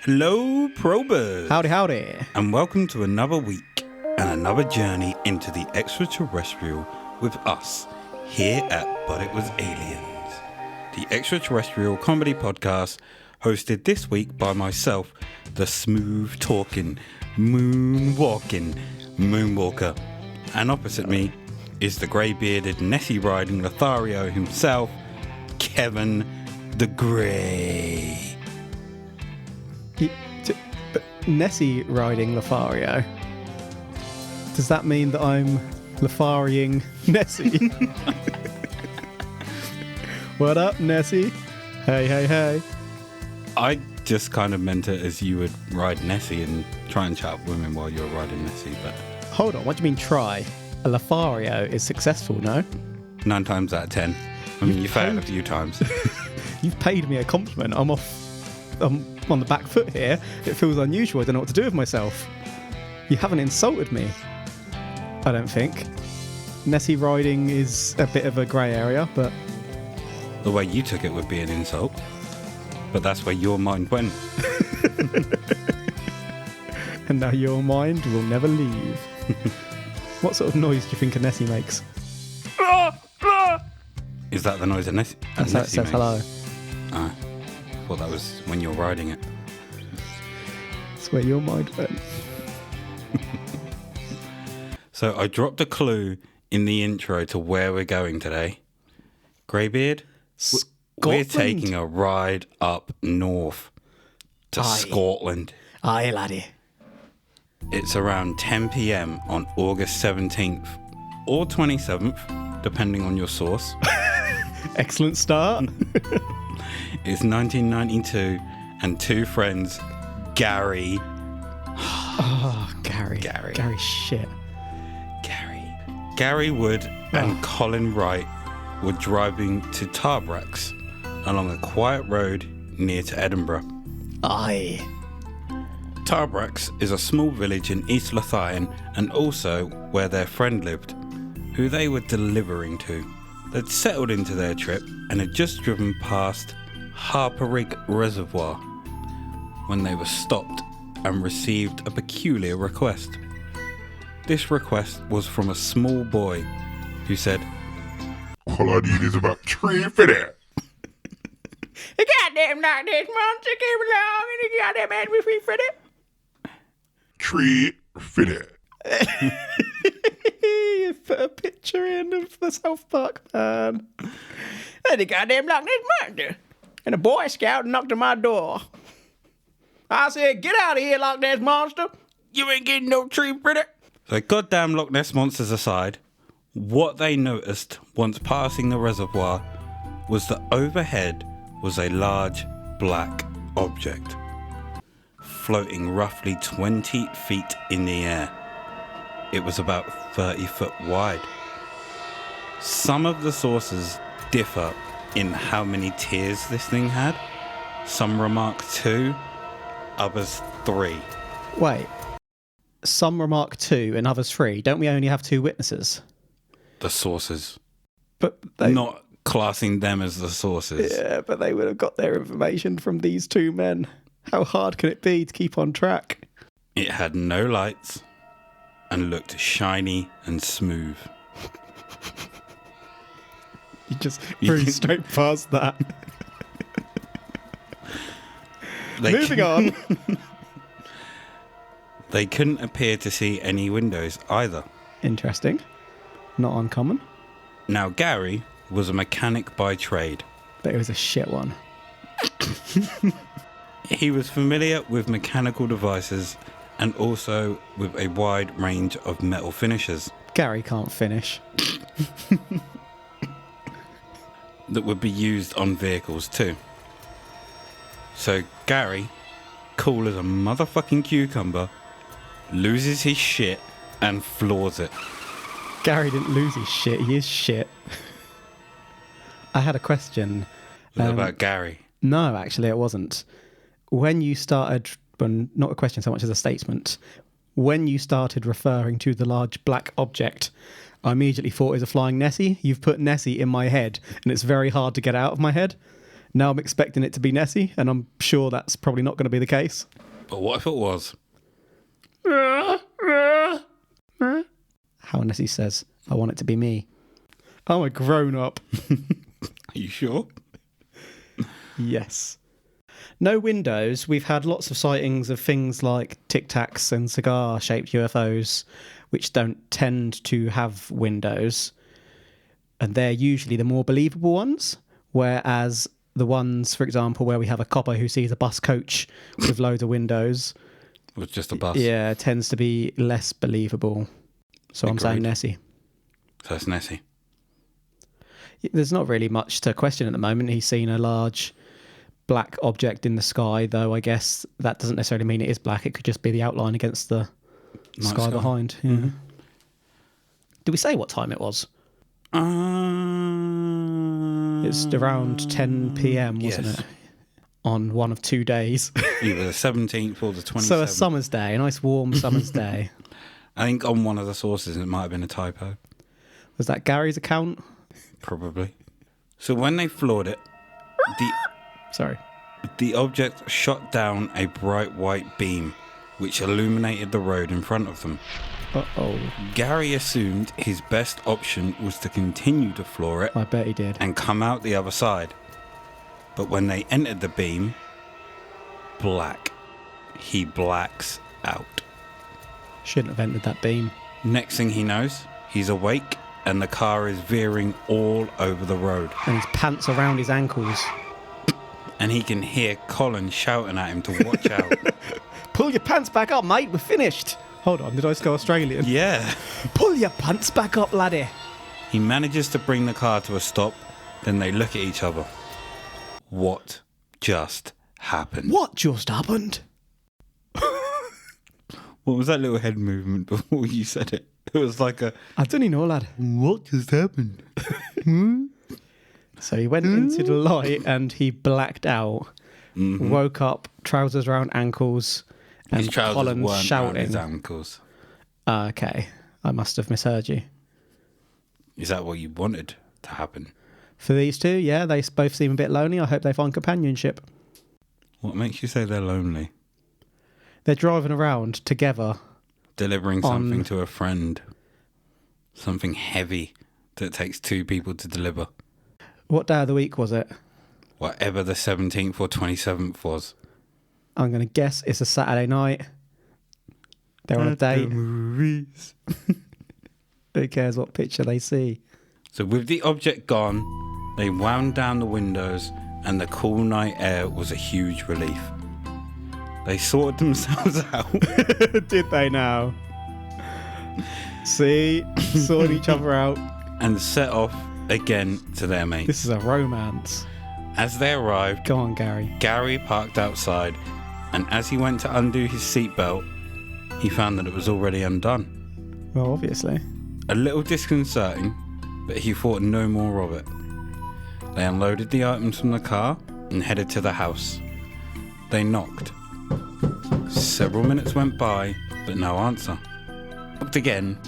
Hello, probers. Howdy, howdy. And welcome to another week and another journey into the extraterrestrial with us here at But It Was Aliens, the extraterrestrial comedy podcast hosted this week by myself, the smooth-talking, moonwalking moonwalker. And opposite me is the grey-bearded, Nessie-riding Lothario himself, Kevin the Grey. But Nessie riding Lothario. Does that mean that I'm Lotharioing Nessie? What up, Nessie? Hey, hey, hey. I just kind of meant it as you would ride Nessie and try and chat up women while you're riding Nessie, but... Hold on, what do you mean try? A Lothario is successful, no? 9 times out of 10. I mean, you failed a few times. You've paid me a compliment. I'm on the back foot here. It feels unusual. I don't know what to do with myself. You haven't insulted me, I don't think. Nessie riding is a bit of a grey area, but... The way you took it would be an insult. But that's where your mind went. And now your mind will never leave. What sort of noise do you think a Nessie makes? Is that the noise a Nessie That's how it says hello. Ah, I thought that was when you're riding it. That's where your mind went. So I dropped a clue in the intro to where we're going today. Greybeard? We're taking a ride up north to Scotland. Aye, laddie. It's around 10 p.m. on August 17th or 27th, depending on your source. Excellent start. It's 1992 and two friends, Garry. Oh, Garry. Garry shit. Garry Wood and Colin Wright were driving to Tarbrax along a quiet road near to Edinburgh. Aye. Tarbrax is a small village in East Lothian and also where their friend lived, who they were delivering to. They'd settled into their trip and had just driven past Harperig Reservoir when they were stopped and received a peculiar request. This request was from a small boy who said, "All I need is about 3 for that. You goddamn knock this monster came along and you goddamn had me free for it. 3 for that." You put a picture in of the South Park man. And he goddamn knocked this monster. And a Boy Scout knocked on my door. I said, "Get out of here, Loch Ness Monster. You ain't getting no tree for it." So goddamn Loch Ness monsters aside, what they noticed once passing the reservoir was that overhead was a large black object, floating roughly 20 feet in the air. It was about 30 foot wide. Some of the sources differ in how many tiers this thing had. Some remark 2, others 3. Wait. Some remark 2 and others 3. Don't we only have 2 witnesses? The sources. But they... Not classing them as the sources. Yeah, but they would have got their information from these 2 men. How hard can it be to keep on track? It had no lights and looked shiny and smooth. You just breezed straight past that. Moving on. They couldn't appear to see any windows either. Interesting. Not uncommon. Now, Garry was a mechanic by trade. But it was a shit one. He was familiar with mechanical devices and also with a wide range of metal finishes. Garry can't finish. That would be used on vehicles too. So Garry, cool as a motherfucking cucumber, loses his shit and floors it. Garry didn't lose his shit, he is shit. I had a question. Was it about Garry? No, actually it wasn't. When you started, well, not a question so much as a statement, when you started referring to the large black object, I immediately thought it was a flying Nessie. You've put Nessie in my head, and it's very hard to get out of my head. Now I'm expecting it to be Nessie, and I'm sure that's probably not going to be the case. But what if it was? How Nessie says, I want it to be me. I'm a grown-up. Are you sure? Yes. No windows. We've had lots of sightings of things like Tic Tacs and cigar-shaped UFOs, which don't tend to have windows. And they're usually the more believable ones. Whereas the ones, for example, where we have a copper who sees a bus coach with loads of windows... With just a bus? Yeah, it tends to be less believable. So I'm saying Nessie. So it's Nessie. There's not really much to question at the moment. He's seen a large black object in the sky, though I guess that doesn't necessarily mean it is black. It could just be the outline against the sky behind. Yeah. Mm-hmm. Did we say what time it was? It's around 10 p.m, wasn't it? On one of 2 days. Either the 17th or the 27th. So a summer's day, a nice warm summer's day. I think on one of the sources it might have been a typo. Was that Garry's account? Probably. So when they floored it, the object shot down a bright white beam which illuminated the road in front of them. Uh-oh. Garry assumed his best option was to continue to floor it. I bet he did. And come out the other side. But when they entered the beam, black. He blacks out. Shouldn't have entered that beam. Next thing he knows, he's awake and the car is veering all over the road. And his pants around his ankles. And he can hear Colin shouting at him to watch out. Pull your pants back up, mate. We're finished. Hold on, did I just go Australian? Yeah. Pull your pants back up, laddie. He manages to bring the car to a stop. Then they look at each other. What just happened? What just happened? What was that little head movement before you said it? It was like a... I don't even know, lad. What just happened? So he went into the light and he blacked out. Mm-hmm. Woke up, trousers around ankles, and his trousers Colin's weren't shouting. around his ankles. Okay, I must have misheard you. Is that what you wanted to happen? For these two, yeah, they both seem a bit lonely. I hope they find companionship. What makes you say they're lonely? They're driving around together. Delivering something to a friend. Something heavy that takes two people to deliver. What day of the week was it? Whatever the 17th or 27th was. I'm going to guess it's a Saturday night. They're on a date. Who cares what picture they see? So with the object gone, they wound down the windows and the cool night air was a huge relief. They sorted themselves out. Did they now? See? Sorted each other out. And set off again to their mate. This is a romance. As they arrived, go on, Garry. Garry parked outside, and as he went to undo his seatbelt, he found that it was already undone. Well, obviously. A little disconcerting, but he thought no more of it. They unloaded the items from the car and headed to the house. They knocked. Several minutes went by, but no answer. Knocked again,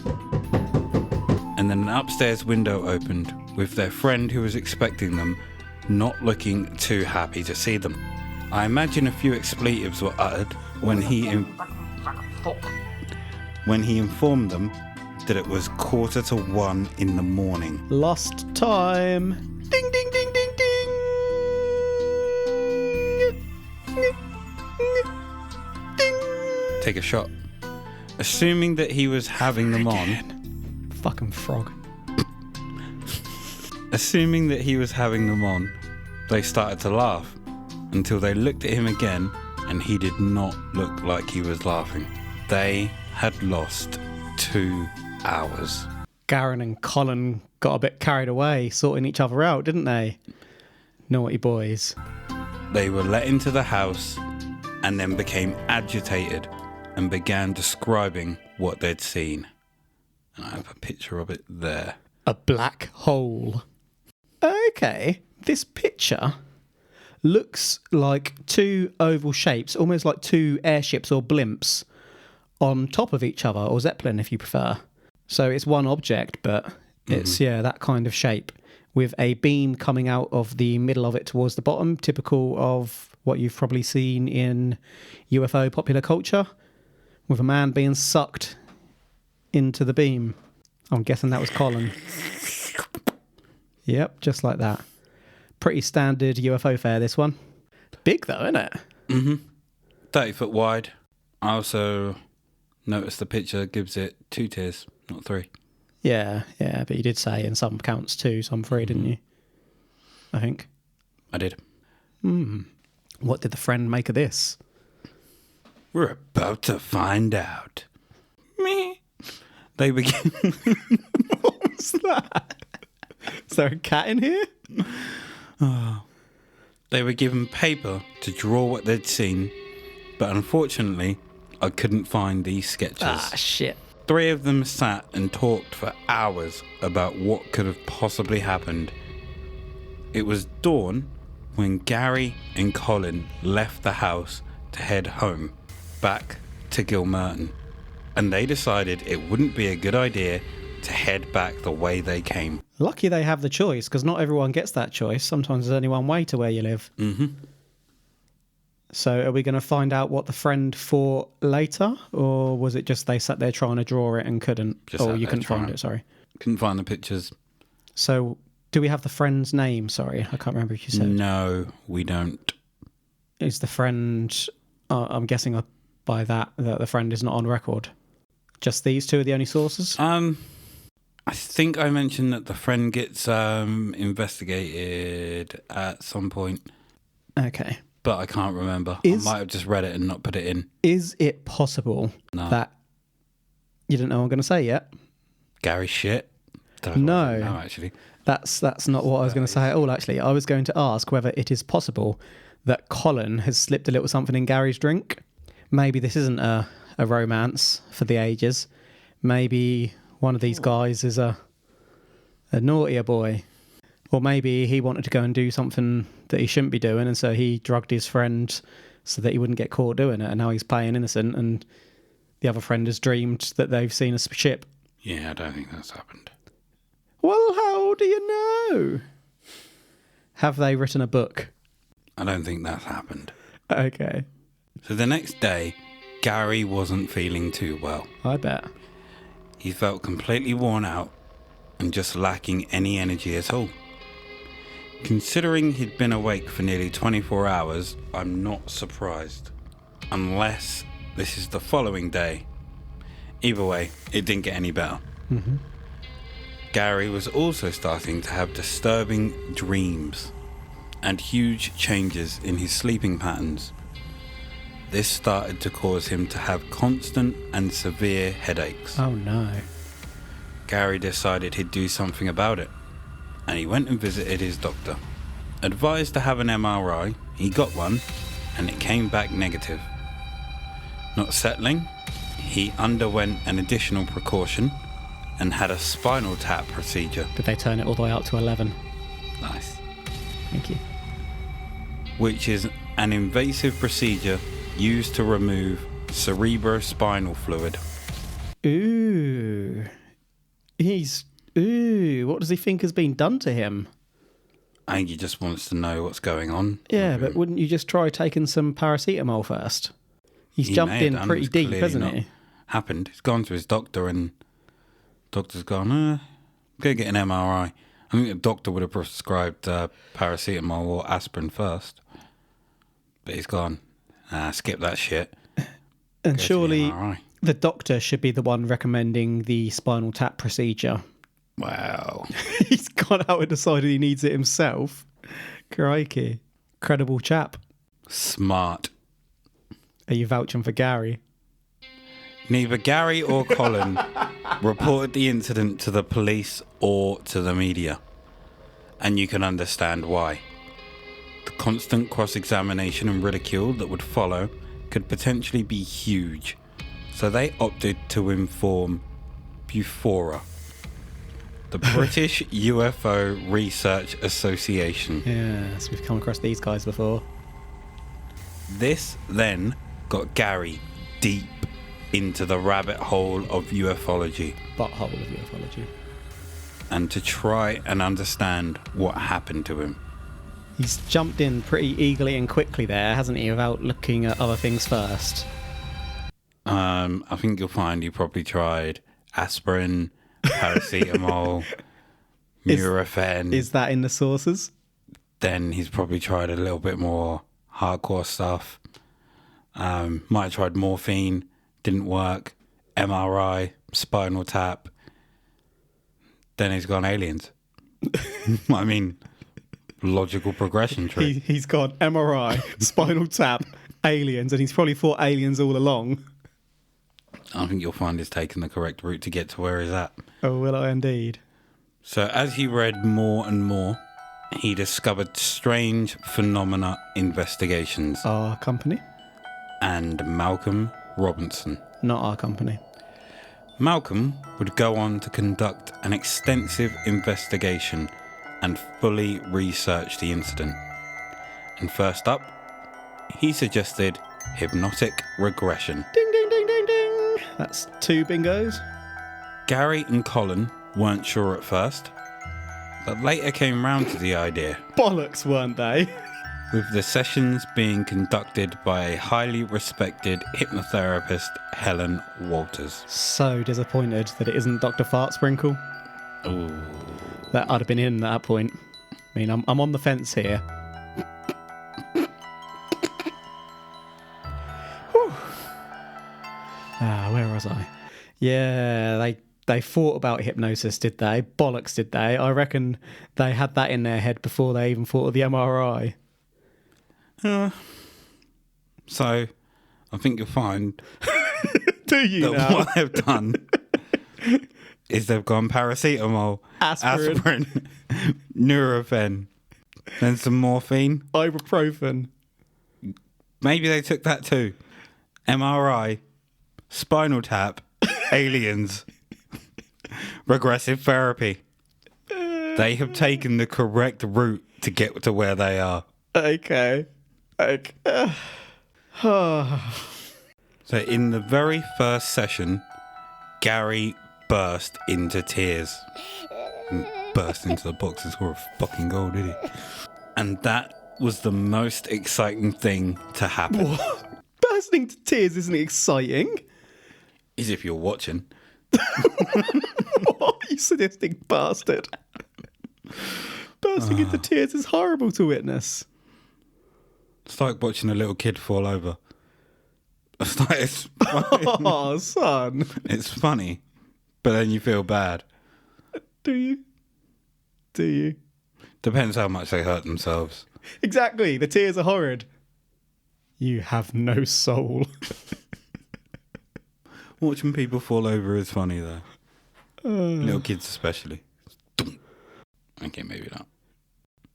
and then an upstairs window opened, with their friend who was expecting them not looking too happy to see them. I imagine a few expletives were uttered when he informed them that it was 1:45 in the morning. Lost time. Ding, ding, ding, ding, ding. Ding. Take a shot. Assuming that he was having them on. Fucking frog. Assuming that he was having them on, they started to laugh until they looked at him again and he did not look like he was laughing. They had lost 2 hours. Garry and Colin got a bit carried away, sorting each other out, didn't they? Naughty boys. They were let into the house and then became agitated and began describing what they'd seen. And I have a picture of it there. A black hole. Okay, this picture looks like 2 oval shapes, almost like 2 airships or blimps on top of each other, or Zeppelin if you prefer. So it's one object, but it's, that kind of shape with a beam coming out of the middle of it towards the bottom, typical of what you've probably seen in UFO popular culture, with a man being sucked into the beam. I'm guessing that was Colin. Yep, just like that. Pretty standard UFO fare, this one. Big though, isn't it? 30 foot wide. I also noticed the picture gives it 2 tiers, not 3. Yeah, but you did say in some counts 2, some 3, didn't you? I think. I did. What did the friend make of this? We're about to find out. Me. They begin. What was that? Is there a cat in here? They were given paper to draw what they'd seen, but unfortunately, I couldn't find these sketches. Ah, shit. 3 of them sat and talked for hours about what could have possibly happened. It was dawn when Garry and Colin left the house to head home, back to Gilmerton, and they decided it wouldn't be a good idea to head back the way they came. Lucky they have the choice, because not everyone gets that choice. Sometimes there's only one way to where you live. So are we going to find out what the friend thought later, or was it just they sat there trying to draw it and couldn't? Just Or sat you there couldn't find trying. it, sorry. Couldn't find the pictures. So do we have the friend's name? Sorry, I can't remember if you said. No, we don't. Is the friend... I'm guessing by that the friend is not on record. Just these 2 are the only sources? I think I mentioned that the friend gets investigated at some point, Okay. but I can't remember. Is- I might have just read it and not put it in. Is it possible No. that... You didn't know what I'm going to say yet? Gary shit? No. No, actually. That's not what I was going to say at all, actually. I was going to ask whether it is possible that Colin has slipped a little something in Gary's drink. Maybe this isn't a romance for the ages. Maybe one of these guys is a naughtier boy. Or maybe he wanted to go and do something that he shouldn't be doing, and so he drugged his friend so that he wouldn't get caught doing it, and now he's playing innocent, and the other friend has dreamed that they've seen a ship. Yeah, I don't think that's happened. Well, how do you know? Have they written a book? I don't think that's happened. Okay. So the next day, Garry wasn't feeling too well. I bet. He felt completely worn out and just lacking any energy at all. Considering he'd been awake for nearly 24 hours, I'm not surprised. Unless this is the following day. Either way, it didn't get any better. Garry was also starting to have disturbing dreams and huge changes in his sleeping patterns. This started to cause him to have constant and severe headaches. Oh no. Garry decided he'd do something about it, and he went and visited his doctor. Advised to have an MRI, he got one, and it came back negative. Not settling, he underwent an additional precaution and had a spinal tap procedure. Did they turn it all the way up to 11? Nice. Thank you. Which is an invasive procedure used to remove cerebrospinal fluid. Ooh. What does he think has been done to him? I think he just wants to know what's going on. Yeah, but wouldn't you just try taking some paracetamol first? He's He jumped may have in done, pretty it's deep, clearly hasn't not he? Happened. He's gone to his doctor, and doctor's gone, go get an MRI. I think the doctor would have prescribed paracetamol or aspirin first. But he's gone, skip that shit. And Go to the surely MRI. the doctor should be the one recommending the spinal tap procedure. Wow. He's gone out and decided he needs it himself. Crikey. Credible chap. Smart. Are you vouching for Garry? Neither Garry or Colin reported the incident to the police or to the media. And you can understand why. The constant cross-examination and ridicule that would follow could potentially be huge. So they opted to inform Bufora, the British UFO Research Association. Yes, we've come across these guys before. This then got Garry deep into the rabbit hole of ufology. Butthole of ufology. and to try and understand what happened to him. He's jumped in pretty eagerly and quickly there, hasn't he, without looking at other things first? I think you'll find he probably tried aspirin, paracetamol, Nurofen. Is that in the sources? Then he's probably tried a little bit more hardcore stuff. Might have tried morphine, didn't work. MRI, spinal tap. Then he's gone aliens. I mean, logical progression tree. He's got MRI, spinal tap, aliens, and he's probably thought aliens all along. I think you'll find he's taken the correct route to get to where he's at. Oh, will I indeed? So as he read more and more, he discovered strange phenomena investigations. Our company? And Malcolm Robinson. Not our company. Malcolm would go on to conduct an extensive investigation and fully research the incident. And first up, he suggested hypnotic regression. Ding, ding, ding, ding, ding. That's 2 bingos. Garry and Colin weren't sure at first, but later came round to the idea. Bollocks, weren't they? With the sessions being conducted by a highly respected hypnotherapist, Helen Walters. So disappointed that it isn't Dr. Fartsprinkle. Ooh. That I'd have been in at that point. I mean, I'm on the fence here. Whew. Where was I? Yeah, they thought about hypnosis, did they? Bollocks, did they? I reckon they had that in their head before they even thought of the MRI. So, I think you'll find Do you that now? what they've done is they've gone paracetamol, aspirin, Nurofen, then some morphine. Ibuprofen. Maybe they took that too. MRI, spinal tap, aliens, regressive therapy. They have taken the correct route to get to where they are. Okay. So in the very first session, Garry burst into tears. Burst into the boxes full of fucking gold, did he? And that was the most exciting thing to happen. What? Bursting to tears isn't exciting. Is if you're watching. What? You sadistic bastard. Bursting into tears is horrible to witness. It's like watching a little kid fall over. It's like, it's funny. Oh, son. It's funny, but then you feel bad. Do you? Do you? Depends how much they hurt themselves. Exactly. The tears are horrid. You have no soul. Watching people fall over is funny, though. Little kids especially. Okay, maybe not.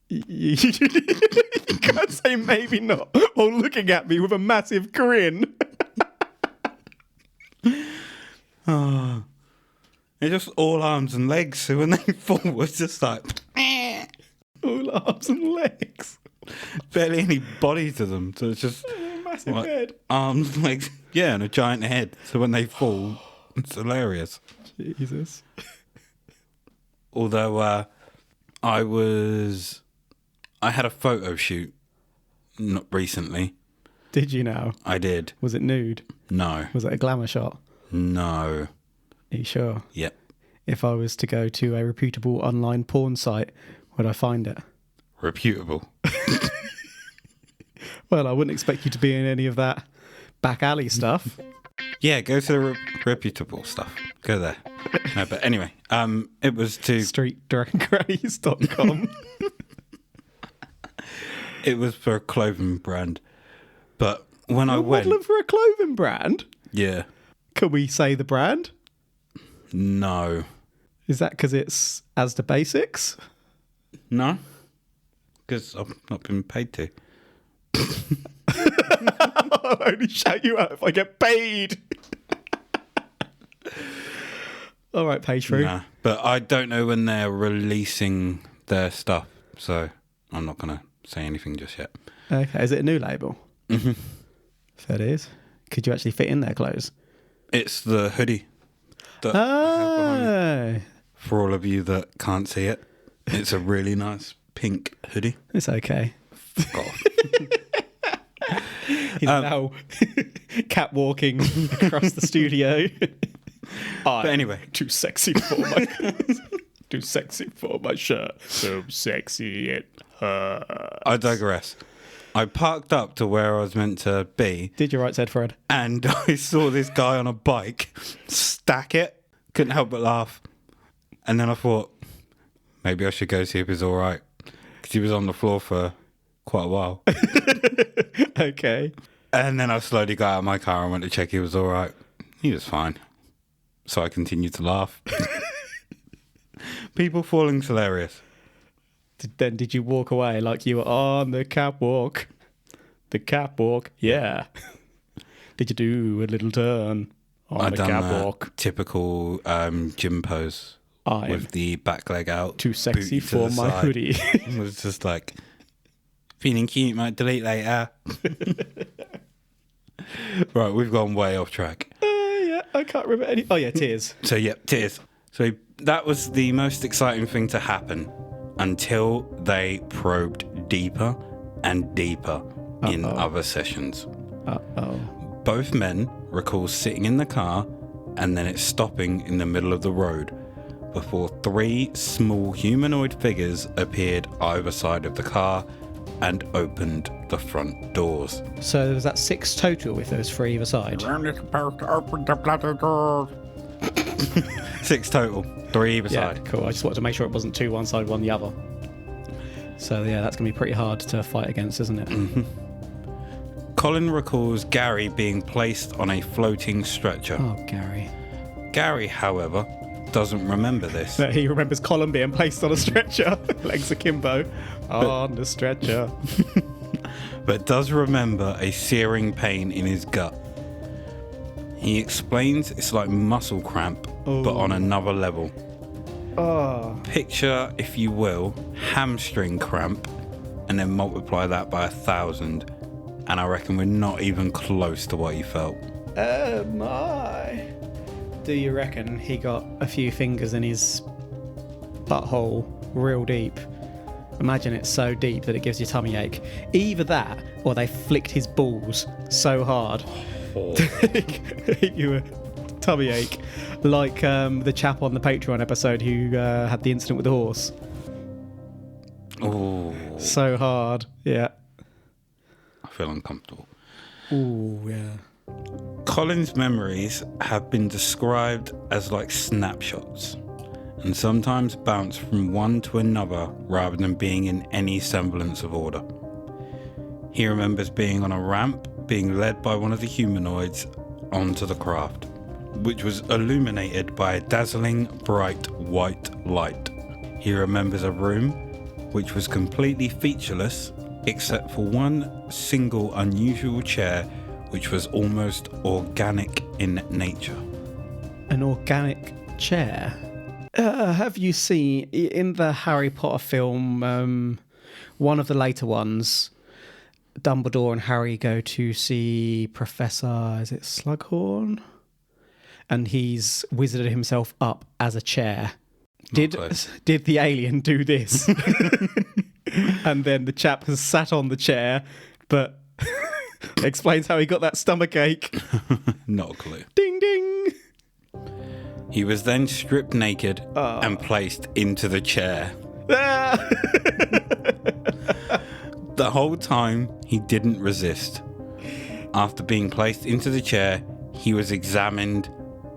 You can't say maybe not while looking at me with a massive grin. Oh, they're just all arms and legs. So when they fall, it's just like All arms and legs. barely any body to them. So it's just Massive like head. arms, legs, yeah, and a giant head. So when they fall, it's hilarious. Jesus. Although I had a photo shoot not recently. Did you now? I did. Was it nude? No. Was it a glamour shot? No. Are you sure? Yep. If I was to go to a reputable online porn site, would I find it? Reputable. Well, I wouldn't expect you to be in any of that back alley stuff. Yeah, go to the reputable stuff. Go there. No, but anyway, it was to StreetDragonGrays.com. It was for a clothing brand. But when I You're went, modelling for a clothing brand? yeah, Can we say the brand? no, Is that because it's As the Basics? no, because I've not been paid to. I'll only shout you out if I get paid. All right, page through. Nah, but I don't know when they're releasing their stuff, so I'm not gonna say anything just yet. Okay, is it a new label? Mm-hmm. If it is, could you actually fit in their clothes? It's the hoodie. That I have behind me. for all of you that can't see it. It's a really nice pink hoodie. It's okay. Fuck off. He's now catwalking across the studio. But anyway. Too sexy for my shirt. So sexy it hurts. I digress. I parked up to where I was meant to be. Did you right, said Fred? And I saw this guy on a bike stack it. Couldn't help but laugh. And then I thought, maybe I should go see if he's all right. Because he was on the floor for quite a while. Okay. And then I slowly got out of my car and went to check he was all right. He was fine. So I continued to laugh. People falling's hilarious. Then did you walk away like you were on the catwalk? The catwalk, yeah. Did you do a little turn on the catwalk? That typical gym pose with the back leg out. Too sexy booty to for the my side. hoodie. It was just like, feeling cute, might delete later. Right, we've gone way off track. Yeah, I can't remember any. Oh, yeah, tears. So, tears. So that was the most exciting thing to happen until they probed deeper and deeper in other sessions. Uh-oh. Both men recall sitting in the car and then it stopping in the middle of the road before 3 small humanoid figures appeared either side of the car and opened the front doors. So there was that 6 total with those 3 either side? You're only supposed to open the bloody door. 6 total, 3 either Yeah, side. cool. I just wanted to make sure it wasn't 2 one side, 1 the other. So yeah, that's going to be pretty hard to fight against, isn't it? Mm-hmm. Colin recalls Garry being placed on a floating stretcher. Oh, Garry. Garry, however, doesn't remember this. No, he remembers Colin being placed on a stretcher. Legs akimbo. On the stretcher. But does remember a searing pain in his gut. He explains it's like muscle cramp, but on another level. Oh. Picture, if you will, hamstring cramp, and then multiply that by 1,000, and I reckon we're not even close to what he felt. Oh my. Do you reckon he got a few fingers in his butthole real deep? Imagine it's so deep that it gives you tummy ache. Either that, or they flicked his balls so hard hit you a tummy ache, like the chap on the Patreon episode who had the incident with the horse. Oh, So hard, yeah. I feel uncomfortable. Ooh, yeah. Colin's memories have been described as like snapshots, and sometimes bounce from one to another rather than being in any semblance of order. He remembers being on a ramp, being led by one of the humanoids onto the craft, which was illuminated by a dazzling bright white light. He remembers a room which was completely featureless except for one single unusual chair which was almost organic in nature. An organic chair? Have you seen, in the Harry Potter film, one of the later ones, Dumbledore and Harry go to see Professor, is it Slughorn? And he's wizarded himself up as a chair. Did the alien do this? And then the chap has sat on the chair, but explains how he got that stomach ache. Not a clue. Ding ding. He was then stripped naked and placed into the chair. Ah! The whole time, he didn't resist. After being placed into the chair, he was examined,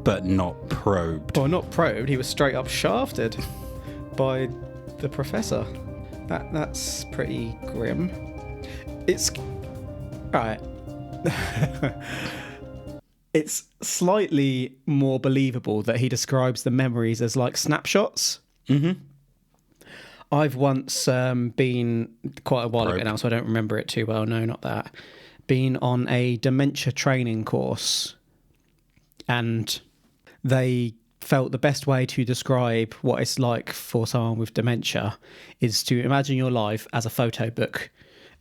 but not probed. Well, not probed, he was straight up shafted by the professor. That's pretty grim. It's... Right. It's slightly more believable that he describes the memories as like snapshots. Mm-hmm. I've once been, quite a while ago now, so I don't remember it too well. No, not that. Been on a dementia training course, and they felt the best way to describe what it's like for someone with dementia is to imagine your life as a photo book,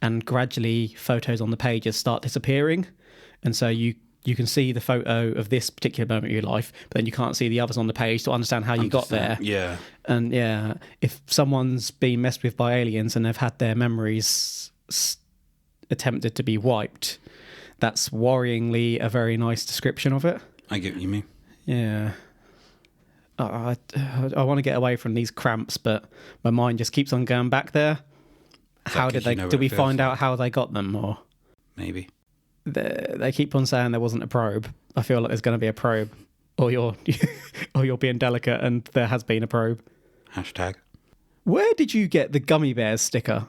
and gradually photos on the pages start disappearing, and so you you can see the photo of this particular moment of your life, but then you can't see the others on the page to understand how you got there. Yeah. And yeah, if someone's been messed with by aliens and they've had their memories attempted to be wiped, that's worryingly a very nice description of it. I get what you mean. Yeah. I want to get away from these cramps, but my mind just keeps on going back there. How did they? Did we find out how they got them, or maybe they keep on saying there wasn't a probe? I feel like there's going to be a probe, or you're or you're being delicate, and there has been a probe. Hashtag. Where did you get the gummy bears sticker?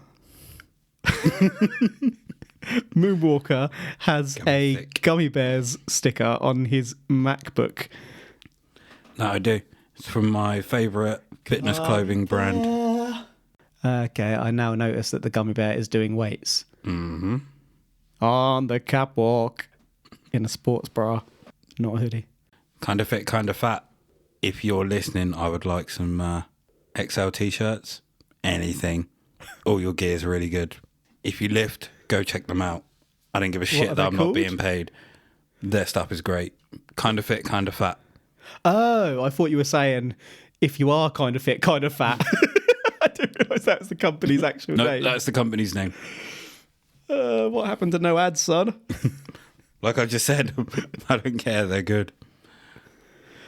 Moonwalker has a gummy bears sticker on his MacBook. No, I do. It's from my favourite fitness clothing brand. Okay, I now notice that the gummy bear is doing weights. Mm-hmm. On the catwalk. In a sports bra, not a hoodie. Kind of fit, kind of fat. If you're listening, I would like some XL t-shirts. Anything. All your gear is really good. If you lift, go check them out. I don't give a shit that I'm not being paid. Their stuff is great. Kind of fit, kind of fat. Oh, I thought you were saying if you are kind of fit, kind of fat. I didn't realise that was the company's actual name. No, that's the company's name. What happened to no ads, son? Like I just said, I don't care. They're good.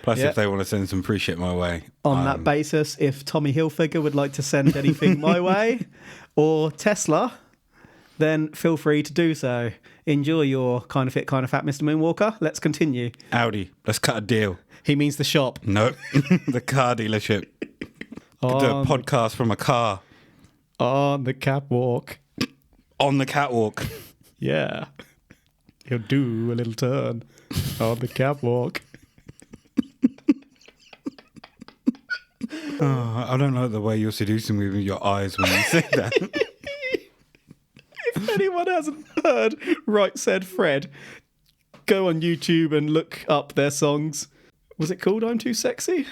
Plus, if they want to send some free shit my way. On that basis, if Tommy Hilfiger would like to send anything my way, or Tesla, then feel free to do so. Enjoy your kind of fit, kind of fat, Mr. Moonwalker. Let's continue. Audi, let's cut a deal. He means the shop. No, the car dealership. Do a podcast from a car. On the catwalk. On the catwalk. Yeah. He'll do a little turn on the catwalk. Oh, I don't like the way you're seducing me with your eyes when you say that. If anyone hasn't heard Right Said Fred, go on YouTube and look up their songs. Was it called I'm Too Sexy?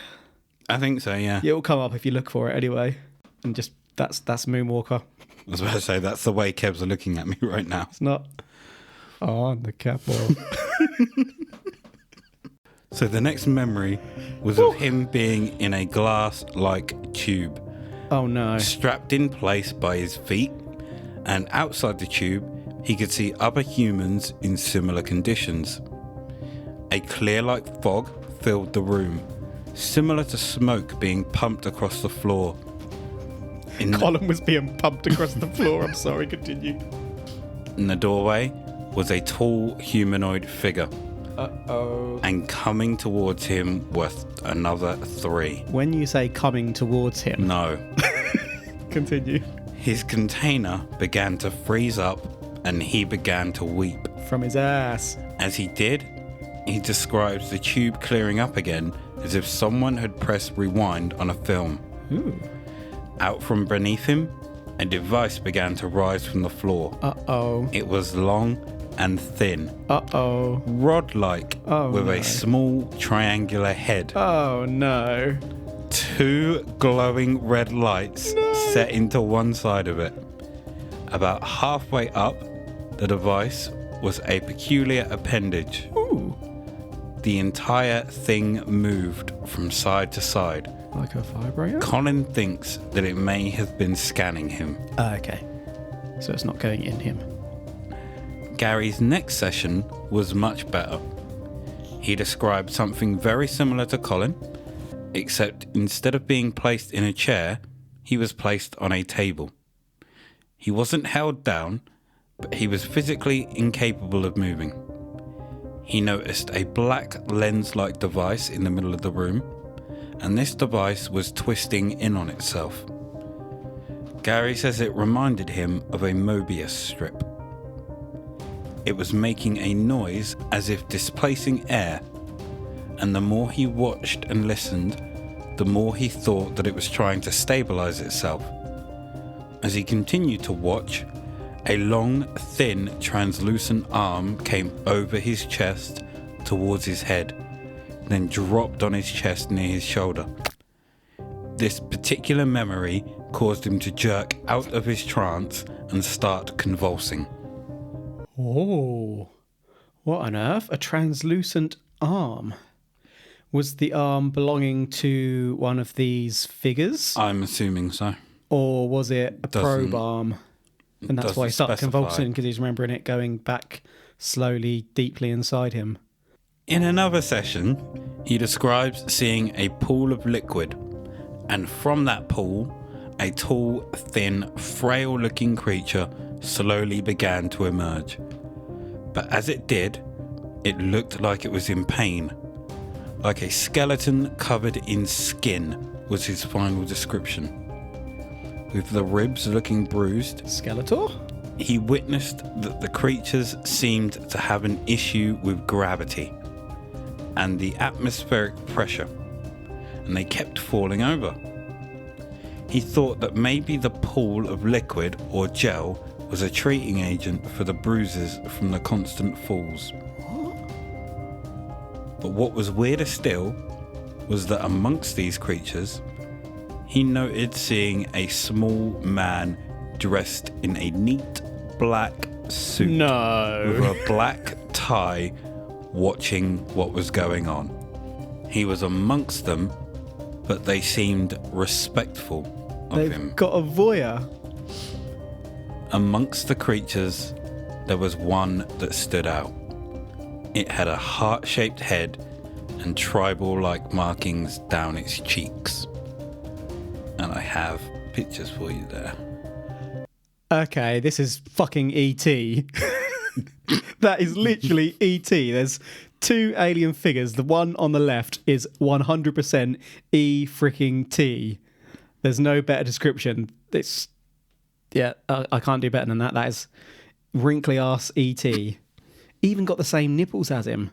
I think so, yeah. Yeah, it'll come up if you look for it anyway. And just, that's Moonwalker. I was about to say, that's the way Kebs are looking at me right now. It's not on the catwalk. So the next memory was of him being in a glass-like tube. Oh no. Strapped in place by his feet, and outside the tube, he could see other humans in similar conditions. A clear-like fog filled the room, similar to smoke being pumped across the floor. Colin was being pumped across the floor. I'm sorry, continue. In the doorway was a tall humanoid figure. Uh-oh. And coming towards him were another three. When you say coming towards him... No. Continue. His container began to freeze up and he began to weep. From his ass. As he did, he describes the tube clearing up again as if someone had pressed rewind on a film. Ooh. Out from beneath him, a device began to rise from the floor. Uh-oh. It was long and thin. Uh-oh. Rod-like, with a small triangular head. Oh, no. Two glowing red lights set into one side of it. About halfway up, the device was a peculiar appendage. Ooh. The entire thing moved from side to side. Like a vibrator? Colin thinks that it may have been scanning him. Okay. So it's not going in him. Garry's next session was much better. He described something very similar to Colin, except instead of being placed in a chair, he was placed on a table. He wasn't held down, but he was physically incapable of moving. He noticed a black lens-like device in the middle of the room, and this device was twisting in on itself. Garry says it reminded him of a Mobius strip. It was making a noise as if displacing air, and the more he watched and listened, the more he thought that it was trying to stabilize itself. As he continued to watch, a long, thin, translucent arm came over his chest towards his head, then dropped on his chest near his shoulder. This particular memory caused him to jerk out of his trance and start convulsing. Oh. What on earth? A translucent arm. Was the arm belonging to one of these figures? I'm assuming so. Or was it a probe Doesn't- arm? And that's why he started specify. convulsing, because he's remembering it going back slowly, deeply inside him. In another session, he describes seeing a pool of liquid, and from that pool, a tall, thin, frail-looking creature slowly began to emerge. But as it did, it looked like it was in pain. Like a skeleton covered in skin was his final description. With the ribs looking bruised, Skeletor? he witnessed that the creatures seemed to have an issue with gravity and the atmospheric pressure, and they kept falling over. He thought that maybe the pool of liquid or gel was a treating agent for the bruises from the constant falls. But what was weirder still was that amongst these creatures, he noted seeing a small man dressed in a neat black suit with No. a black tie watching what was going on. He was amongst them, but they seemed respectful of They've him. got a voyeur. Amongst the creatures, there was one that stood out. It had a heart-shaped head and tribal-like markings down its cheeks. And I have pictures for you there. Okay, this is fucking E.T. That is literally E.T. There's two alien figures. The one on the left is 100% E-freaking-T. There's no better description. It's... Yeah, I can't do better than that. That is wrinkly-ass E.T. Even got the same nipples as him.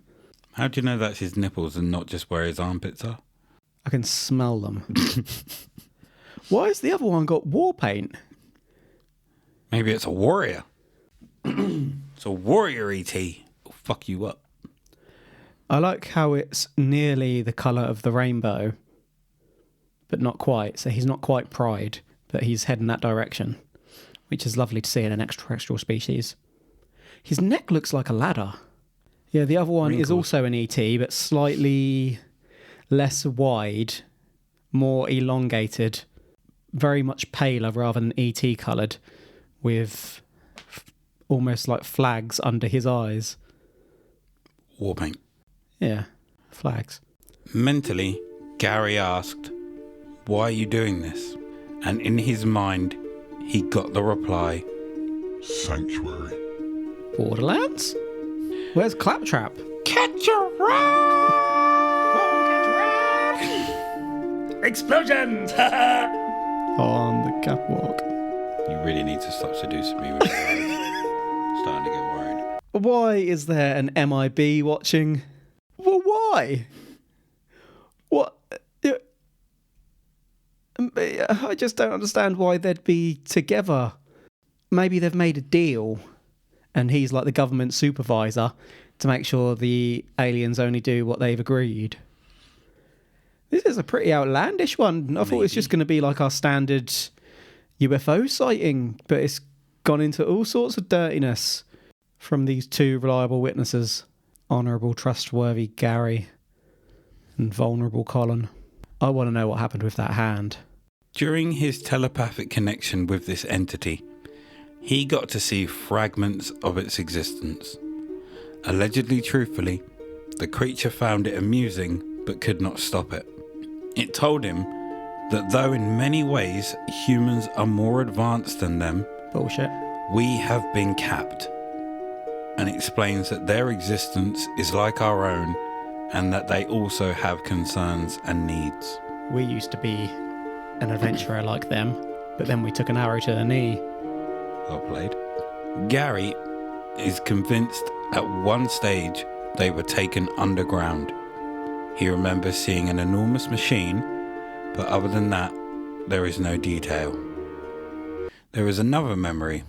How do you know that's his nipples and not just where his armpits are? I can smell them. Why has the other one got war paint? Maybe it's a warrior. It's a warrior ET. It'll fuck you up. I like how it's nearly the colour of the rainbow, but not quite. So he's not quite Pride, but he's heading that direction, which is lovely to see in an extraterrestrial species. His neck looks like a ladder. Yeah, the other one is Wrinkles. also an ET, but slightly less wide, more elongated, very much paler rather than ET coloured, with almost like flags under his eyes. War paint. Yeah, flags. Mentally, Garry asked, "Why are you doing this?" And in his mind, he got the reply, Sanctuary. Borderlands? Where's Claptrap? "Catch a ride!" Explosions! On the catwalk. You really need to stop seducing me with your eyes. Starting to get worried. Why is there an MIB watching? Well, why? What? I just don't understand why they'd be together. Maybe they've made a deal and he's like the government supervisor to make sure the aliens only do what they've agreed. This is a pretty outlandish one. I thought it was just going to be like our standard UFO sighting, but it's gone into all sorts of dirtiness from these two reliable witnesses. Honourable, trustworthy Garry and vulnerable Colin. I want to know what happened with that hand. During his telepathic connection with this entity, he got to see fragments of its existence. Allegedly truthfully, the creature found it amusing but could not stop it. It told him that though in many ways humans are more advanced than them, Bullshit. we have been capped, and explains that their existence is like our own and that they also have concerns and needs. We used to be an adventurer like them, but then we took an arrow to the knee. Well played. Garry is convinced at one stage they were taken underground. He remembers seeing an enormous machine, but other than that, there is no detail. There is another memory,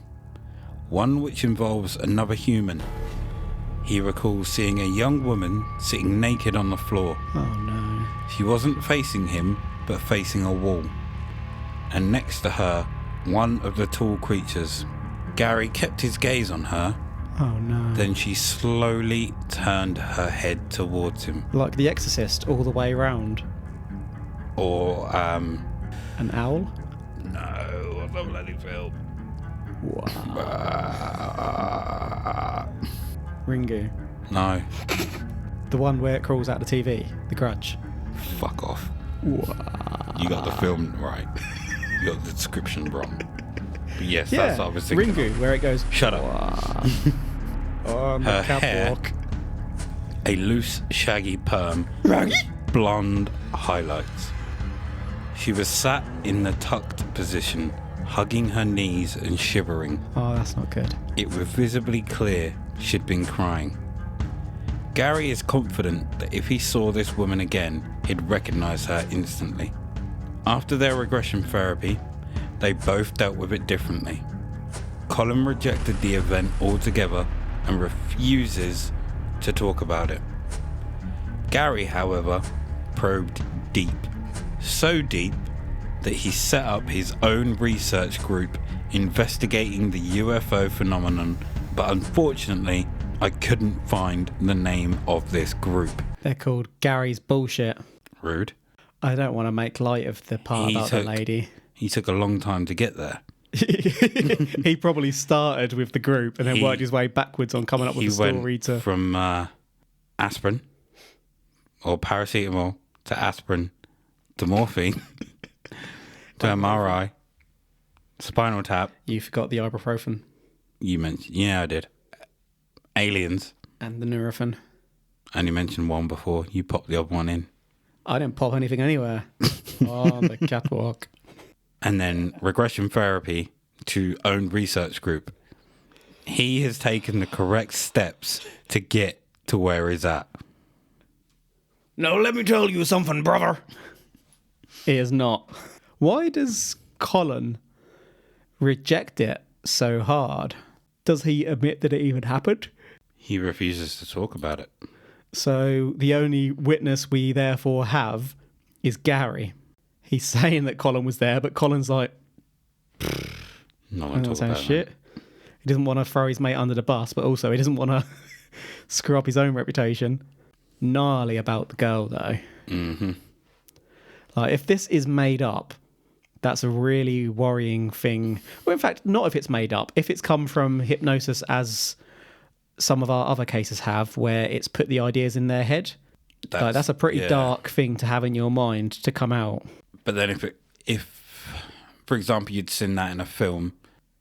one which involves another human. He recalls seeing a young woman sitting naked on the floor. Oh no. She wasn't facing him, but facing a wall. And next to her, one of the tall creatures. Garry kept his gaze on her, Oh no. Then she slowly turned her head towards him. Like The Exorcist, all the way round. Or, An owl? no, what's the bloody film? Ringu. No, The one where it crawls out the TV. The Grudge. fuck off. You got the film right. You got the description wrong. But yes, that's what I was thinking. Ringu, where it goes. Shut up. On the Her hair, catwalk. a loose, shaggy perm, blonde highlights. She was sat in the tucked position, hugging her knees and shivering. Oh, that's not good. It was visibly clear she'd been crying. Garry is confident that if he saw this woman again, he'd recognise her instantly. After their regression therapy, they both dealt with it differently. Colin rejected the event altogether and refuses to talk about it. Garry, however, probed deep. So deep that he set up his own research group investigating the UFO phenomenon, but unfortunately, I couldn't find the name of this group. They're called Gary's Bullshit. Rude. I don't want to make light of the part about the lady. He took a long time to get there. He probably started with the group and then worked his way backwards on coming up with a story to... from aspirin or paracetamol to aspirin to morphine to MRI, spinal tap. You forgot the ibuprofen. You mentioned, yeah, I did. Aliens. And the Nurofen. And you mentioned one before. You popped the other one in. I didn't pop anything anywhere. On the catwalk. And then regression therapy to own research group. He has taken the correct steps to get to where he's at. Now let me tell you something, brother. He is not. Why does Colin reject it so hard? Does he admit that it even happened? He refuses to talk about it. So the only witness we therefore have is Garry. He's saying that Colin was there, but Colin's like, No I one don't talk sound about shit. He doesn't want to throw his mate under the bus, but also he doesn't want to screw up his own reputation. Gnarly about the girl, though. Mm-hmm. Like, if this is made up, that's a really worrying thing. Well, in fact, not if it's made up. If it's come from hypnosis, as some of our other cases have, where it's put the ideas in their head. That's a pretty dark thing to have in your mind to come out. But then if, for example, you'd seen that in a film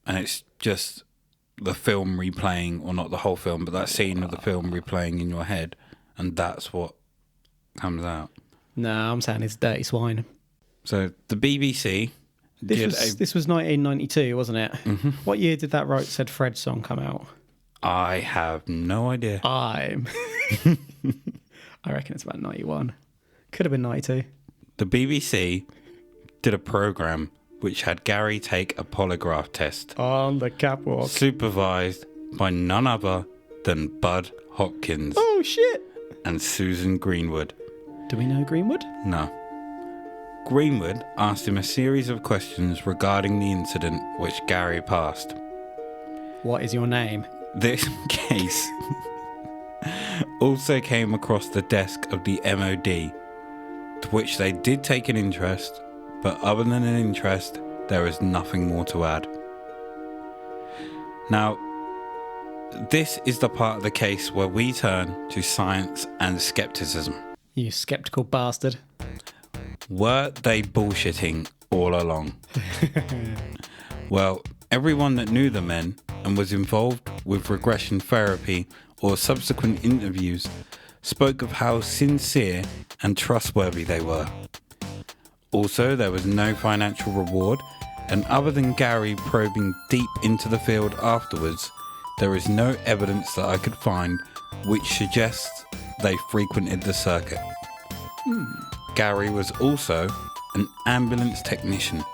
and it's just the film replaying, or not the whole film, but that scene of the film replaying in your head, and that's what comes out. No, I'm saying it's dirty swine. So the BBC This was 1992, wasn't it? Mm-hmm. What year did that Right Said Fred song come out? I have no idea. I reckon it's about 91. Could have been 92. The BBC did a programme which had Garry take a polygraph test, On the catwalk. supervised by none other than Bud Hopkins Oh, shit. and Susan Greenwood. Do we know Greenwood? No. Greenwood asked him a series of questions regarding the incident which Garry passed. What is your name? This case also came across the desk of the MOD, to which they did take an interest, but other than an interest, there is nothing more to add. Now, this is the part of the case where we turn to science and skepticism. You skeptical bastard. Were they bullshitting all along? Well, everyone that knew the men and was involved with regression therapy or subsequent interviews spoke of how sincere and trustworthy they were. Also, there was no financial reward, and other than Garry probing deep into the field afterwards, there is no evidence that I could find which suggests they frequented the circuit. Garry was also an ambulance technician,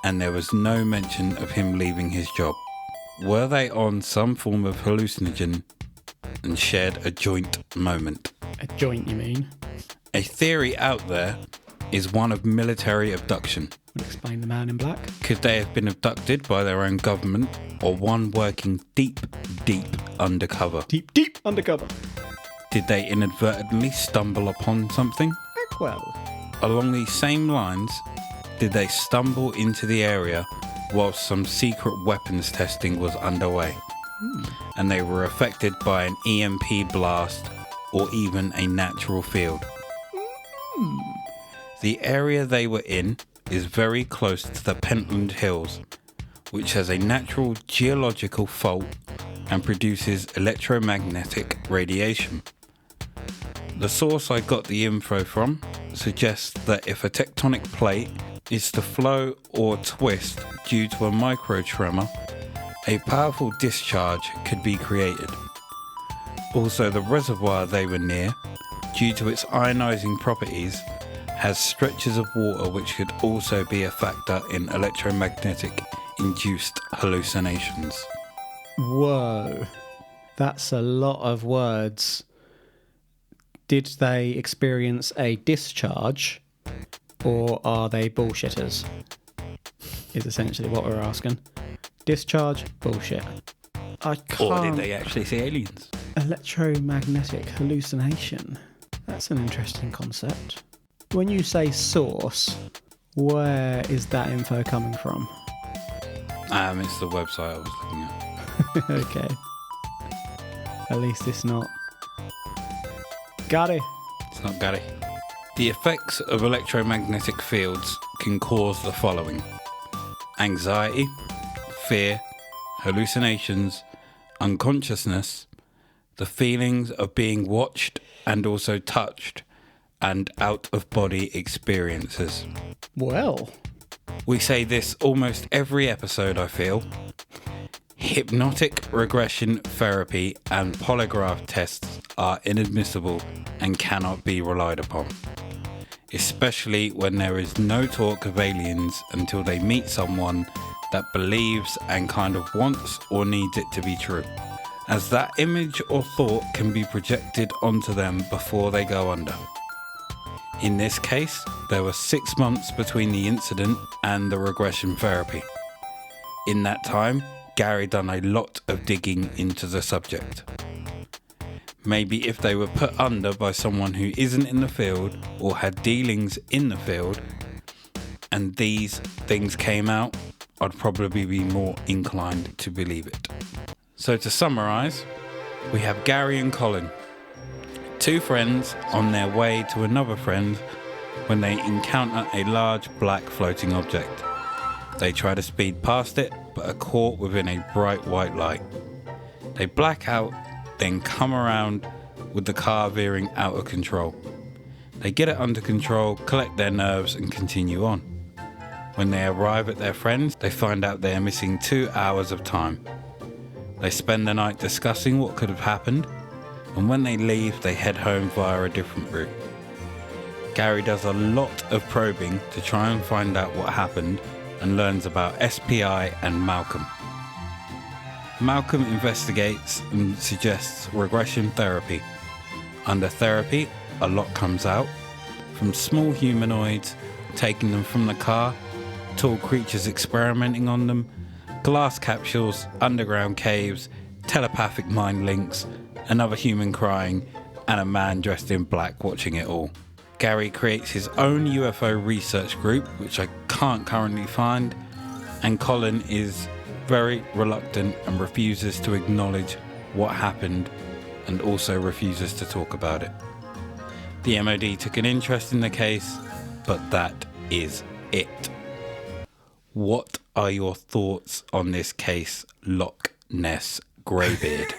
and there was no mention of him leaving his job. Were they on some form of hallucinogen and shared a joint moment? A joint, you mean? A theory out there is one of military abduction. Would explain the Man in Black. Could they have been abducted by their own government, or one working deep, deep undercover. Deep undercover. Did they inadvertently stumble upon something? Well, Along these same lines, did they stumble into the area whilst some secret weapons testing was underway, and they were affected by an EMP blast or even a natural field? The area they were in is very close to the Pentland Hills, which has a natural geological fault and produces electromagnetic radiation. The source I got the info from suggests that if a tectonic plate is to flow or twist due to a microtremor, a powerful discharge could be created. Also, the reservoir they were near, due to its ionizing properties, has stretches of water which could also be a factor in electromagnetic induced hallucinations. whoa. That's a lot of words. Did they experience a discharge, or are they bullshitters? Is essentially what we're asking. Discharge, bullshit. I can't... Or did they actually see aliens? Electromagnetic hallucination. That's an interesting concept. When you say source, where is that info coming from? It's the website I was looking at. Okay. At least it's not... Garry. It's not Garry. The effects of electromagnetic fields can cause the following: anxiety, fear, hallucinations, unconsciousness, the feelings of being watched and also touched, and out-of-body experiences. Well... We say this almost every episode, I feel. Hypnotic regression therapy and polygraph tests are inadmissible and cannot be relied upon, especially when there is no talk of aliens until they meet someone that believes and kind of wants or needs it to be true, as that image or thought can be projected onto them before they go under. In this case, there were 6 months between the incident and the regression therapy. In that time, Garry done a lot of digging into the subject. Maybe if they were put under by someone who isn't in the field or had dealings in the field, and these things came out, I'd probably be more inclined to believe it. So to summarise, we have Garry and Colin, 2 friends on their way to another friend when they encounter a large black floating object. They try to speed past it, but are caught within a bright white light. They black out, then come around with the car veering out of control. They get it under control, collect their nerves and continue on. When they arrive at their friends, they find out they are missing 2 hours of time. They spend the night discussing what could have happened, and when they leave, they head home via a different route. Garry does a lot of probing to try and find out what happened and learns about SPI and Malcolm. Malcolm investigates and suggests regression therapy. Under therapy, a lot comes out, from small humanoids taking them from the car, tall creatures experimenting on them, glass capsules, underground caves, telepathic mind links, another human crying, and a man dressed in black watching it all. Garry creates his own UFO research group, which I can't currently find, and Colin is very reluctant and refuses to acknowledge what happened and also refuses to talk about it. The MOD took an interest in the case, but that is it. What are your thoughts on this case, Loch Ness Greybeard?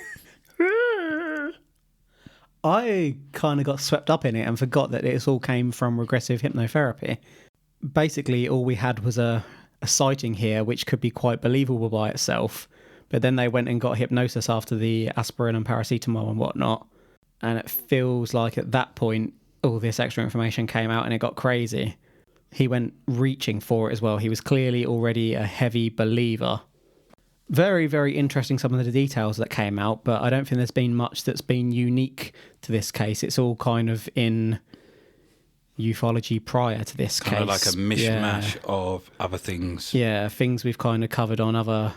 I kind of got swept up in it and forgot that it all came from regressive hypnotherapy. Basically, all we had was a sighting here, which could be quite believable by itself. But then they went and got hypnosis after the aspirin and paracetamol and whatnot. And it feels like at that point, all this extra information came out and it got crazy. He went reaching for it as well. He was clearly already a heavy believer. Very, very interesting, some of the details that came out, but I don't think there's been much that's been unique to this case. It's all kind of in ufology prior to this case. Kind of like a mishmash of other things. Yeah, things we've kind of covered on other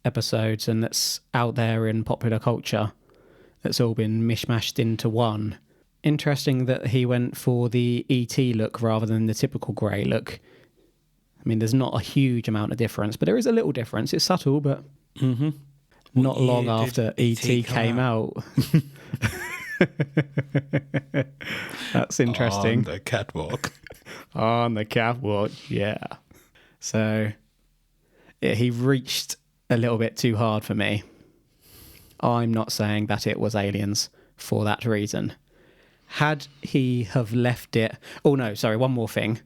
episodes and that's out there in popular culture. That's all been mishmashed into one. Interesting that he went for the ET look rather than the typical grey look. I mean, there's not a huge amount of difference, but there is a little difference. It's subtle, but not long after ET came out. That's interesting. On the catwalk. On the catwalk, yeah. So, yeah, he reached a little bit too hard for me. I'm not saying that it was aliens for that reason. Had he have left it... Oh, no, sorry, one more thing.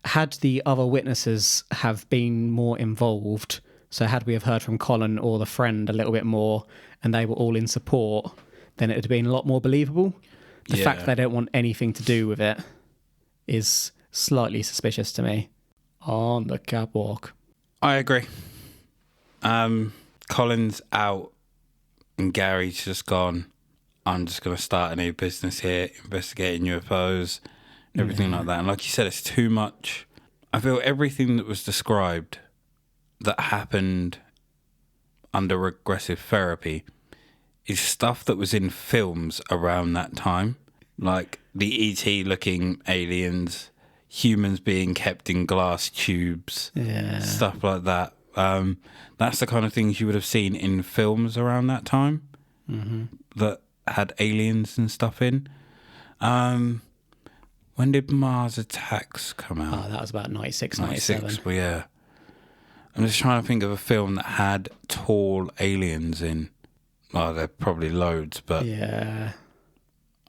Had the other witnesses have been more involved, so had we have heard from Colin or the friend a little bit more, and they were all in support, then it would have been a lot more believable. The fact they don't want anything to do with it is slightly suspicious to me. On the catwalk. I agree. Colin's out and Gary's just gone, I'm just going to start a new business here, investigating UFOs, everything like that. And like you said, it's too much. I feel everything that was described that happened under regressive therapy is stuff that was in films around that time. Like the ET looking aliens, humans being kept in glass tubes, stuff like that. That's the kind of things you would have seen in films around that time that had aliens and stuff in. When did Mars Attacks come out? Oh, that was about 96, 97. Well, yeah. I'm just trying to think of a film that had tall aliens in. Well, there are probably loads, but yeah,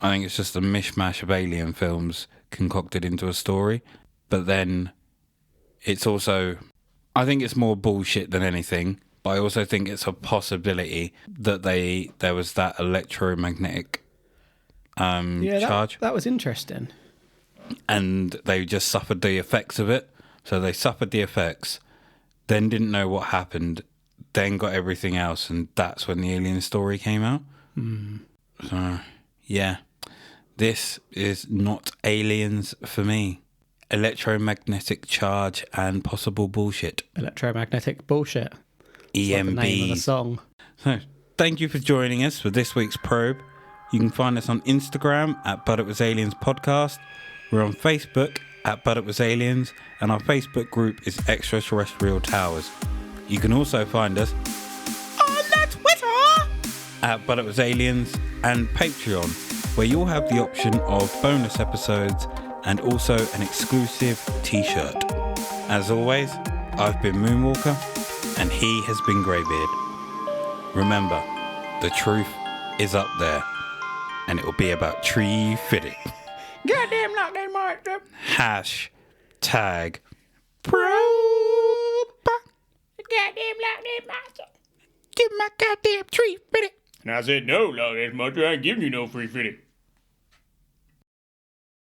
I think it's just a mishmash of alien films concocted into a story. But then it's also... I think it's more bullshit than anything, but I also think it's a possibility that there was that electromagnetic charge. That was interesting. And they just suffered the effects of it. So they suffered the effects, then didn't know what happened, then got everything else, and that's when the alien story came out. So, yeah. This is not aliens for me. Electromagnetic charge and possible bullshit. Electromagnetic bullshit. EMB. Like the name of the song. So, thank you for joining us for this week's probe. You can find us on Instagram at But It Was Aliens Podcast. We're on Facebook at But It Was Aliens, and our Facebook group is Extraterrestrial Towers. You can also find us on Twitter at But It Was Aliens and Patreon, where you'll have the option of bonus episodes and also an exclusive t-shirt. As always, I've been Moonwalker, and he has been Greybeard. Remember, the truth is up there, and it will be about tree fitting. Goddamn lock that mark. Hashtag probe. Goddamn lock that mark. Give my goddamn tree fitting. And I said, no, lock that mark. I ain't giving you no free fitting.